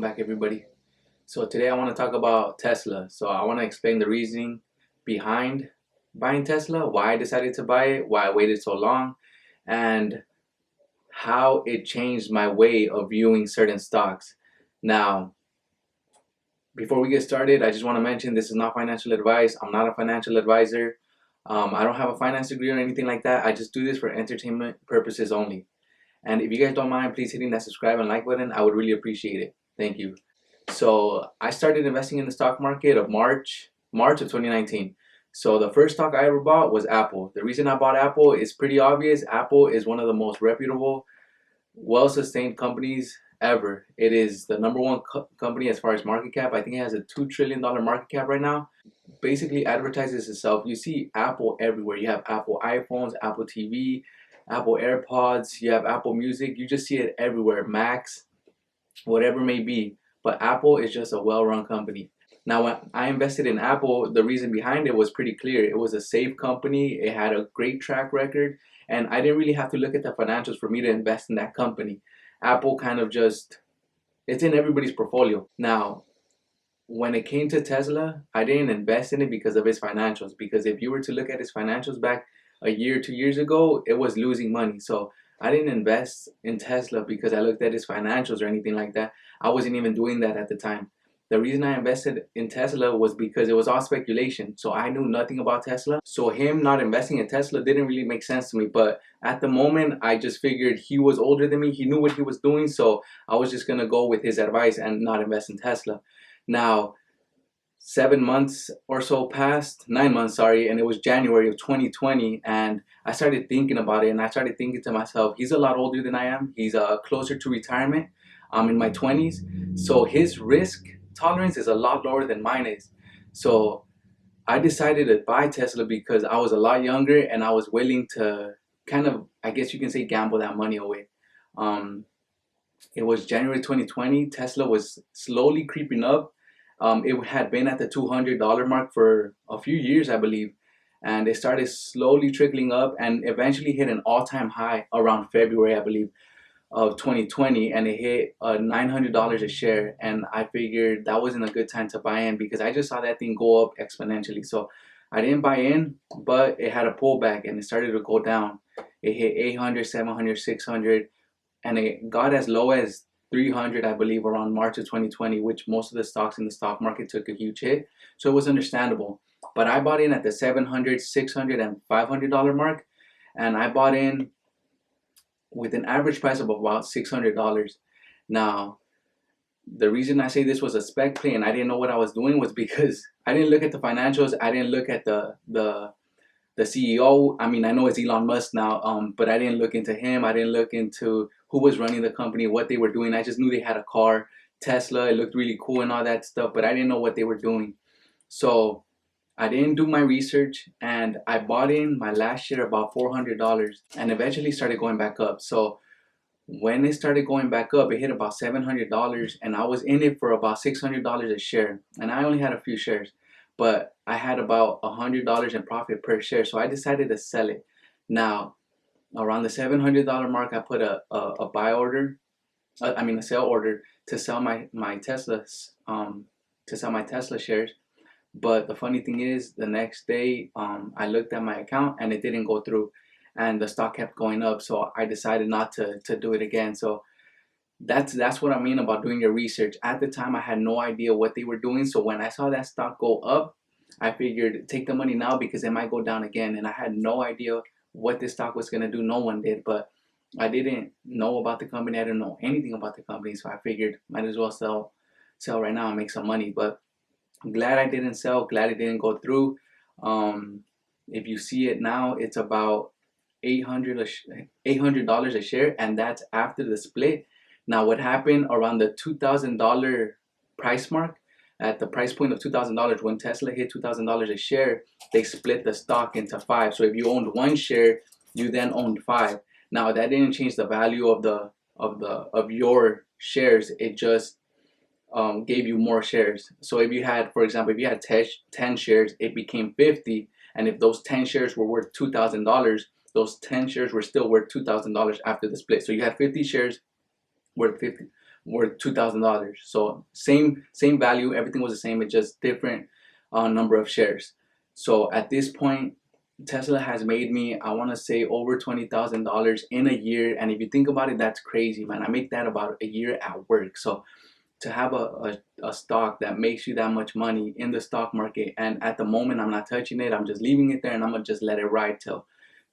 back, everybody. So today I want to talk about Tesla. So I want to explain the reasoning behind buying Tesla, why I decided to buy it, why I waited so long, and how it changed my way of viewing certain stocks. Now, before we get started, I just want to mention this is not financial advice. I'm not a financial advisor. I don't have a finance degree or anything like that. I just do this for entertainment purposes only. And if you guys don't mind, please hitting that subscribe and like button. I would really appreciate it. Thank you. So I started investing in the stock market of March of 2019. So the first stock I ever bought was Apple. The reason I bought Apple is pretty obvious. Apple is one of the most reputable, well-sustained companies ever. It is the number one company as far as market cap. I think it has a $2 trillion market cap right now. Basically advertises itself. You see Apple everywhere. You have Apple iPhones, Apple TV, Apple AirPods, you have Apple Music. You just see it everywhere. Macs, whatever it may be. But Apple is just a well-run company. Now, when I invested in Apple, the reason behind it was pretty clear. It was a safe company. It had a great track record. And I didn't really have to look at the financials for me to invest in that company. Apple kind of just, it's in everybody's portfolio. Now, when it came to Tesla, I didn't invest in it because of its financials. Because if you were to look at its financials back a year, 2 years ago, it was losing money. So I didn't invest in Tesla because I looked at its financials or anything like that. I wasn't even doing that at the time. The reason I invested in Tesla was because it was all speculation. So I knew nothing about Tesla. So him not investing in Tesla didn't really make sense to me. But at the moment, I just figured he was older than me. He knew what he was doing. So I was just going to go with his advice and not invest in Tesla. Now, 7 months or so passed, 9 months, sorry, and it was January of 2020, and I started thinking about it, and I started thinking to myself, he's a lot older than I am. He's closer to retirement. I'm in my 20s, so his risk tolerance is a lot lower than mine is. So I decided to buy Tesla because I was a lot younger, and I was willing to kind of, I guess you can say, gamble that money away. Um, it was January 2020. Tesla was slowly creeping up. It had been at the $200 mark for a few years, I believe, and it started slowly trickling up and eventually hit an all-time high around February, I believe, of 2020, and it hit $900 a share. And I figured that wasn't a good time to buy in because I just saw that thing go up exponentially. So I didn't buy in, but it had a pullback and it started to go down. It hit 800, 700, 600, and it got as low as 300, I believe, around March of 2020, which most of the stocks in the stock market took a huge hit. So it was understandable. But I bought in at the 700, 600, and $500 mark, and I bought in with an average price of about $600. Now, the reason I say this was a spec play and I didn't know what I was doing was because I didn't look at the financials. I didn't look at the CEO. I mean, I know it's Elon Musk now, but I didn't look into him. I didn't look into who was running the company, what they were doing. I just knew they had a car, Tesla. It looked really cool and all that stuff, but I didn't know what they were doing. So I didn't do my research, and I bought in my last share about $400 and eventually started going back up. So when it started going back up, it hit about $700, and I was in it for about $600 a share, and I only had a few shares, but I had about $100 in profit per share, so I decided to sell it. Now, around the $700 mark, I put a buy order, a sell order to sell my Teslas, to sell my Tesla shares. But the funny thing is, the next day, I looked at my account and it didn't go through, and the stock kept going up. So I decided not to do it again. So that's what I mean about doing your research. At the time, I had no idea what they were doing. So when I saw that stock go up, I figured take the money now because it might go down again. And I had no idea what this stock was gonna do. No one did, but I didn't know about the company. I didn't know anything about the company, so I figured might as well sell right now and make some money. But I'm glad I didn't sell. Glad it didn't go through. If you see it now, it's about $800 a share, and that's after the split. Now, what happened around the $2,000 price mark, at the price point of $2,000, when Tesla hit $2,000 a share, they split the stock into five. So if you owned one share, you then owned five. Now, that didn't change the value of your shares. It just gave you more shares. So if you had, for example, if you had 10 shares, it became 50. And if those 10 shares were worth $2,000, those 10 shares were still worth $2,000 after the split. So you had 50 shares worth worth $2,000. So same value, everything was the same, it's just different number of shares. So at this point, Tesla has made me, I want to say, over $20,000 in a year. And if you think about it, that's crazy, man. I make that about a year at work. So to have a stock that makes you that much money in the stock market, and at the moment I'm not touching it, I'm just leaving it there, and I'm gonna just let it ride till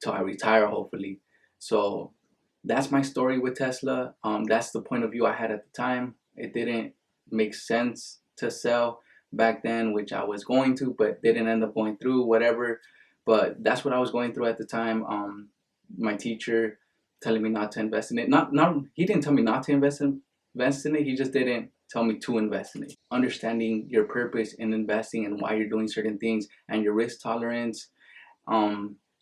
I retire, hopefully. So that's my story with Tesla. That's the point of view I had at the time. It didn't make sense to sell back then, which I was going to, but didn't end up going through, whatever. But that's what I was going through at the time. My teacher telling me not to invest in it. Not he didn't tell me not to invest in it. He just didn't tell me to invest in it. Understanding your purpose in investing and why you're doing certain things and your risk tolerance,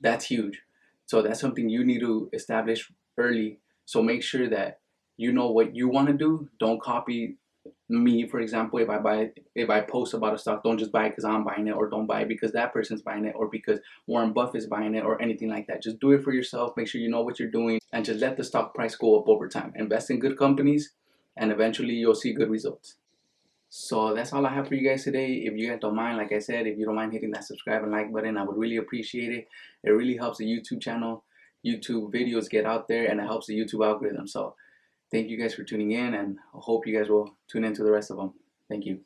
that's huge. So that's something you need to establish early. So make sure that you know what you want to do. Don't copy me, for example. If I post about a stock, don't just buy it because I'm buying it, or don't buy it because that person's buying it, or because Warren Buffett's buying it, or anything like that. Just do it for yourself. Make sure you know what you're doing, and just let the stock price go up over time. Invest in good companies, and eventually you'll see good results. So that's all I have for you guys today. If you guys don't mind, like I said, if you don't mind hitting that subscribe and like button, I would really appreciate it. It really helps the YouTube channel, YouTube videos get out there, and it helps the YouTube algorithm. So thank you guys for tuning in, and I hope you guys will tune into the rest of them. Thank you.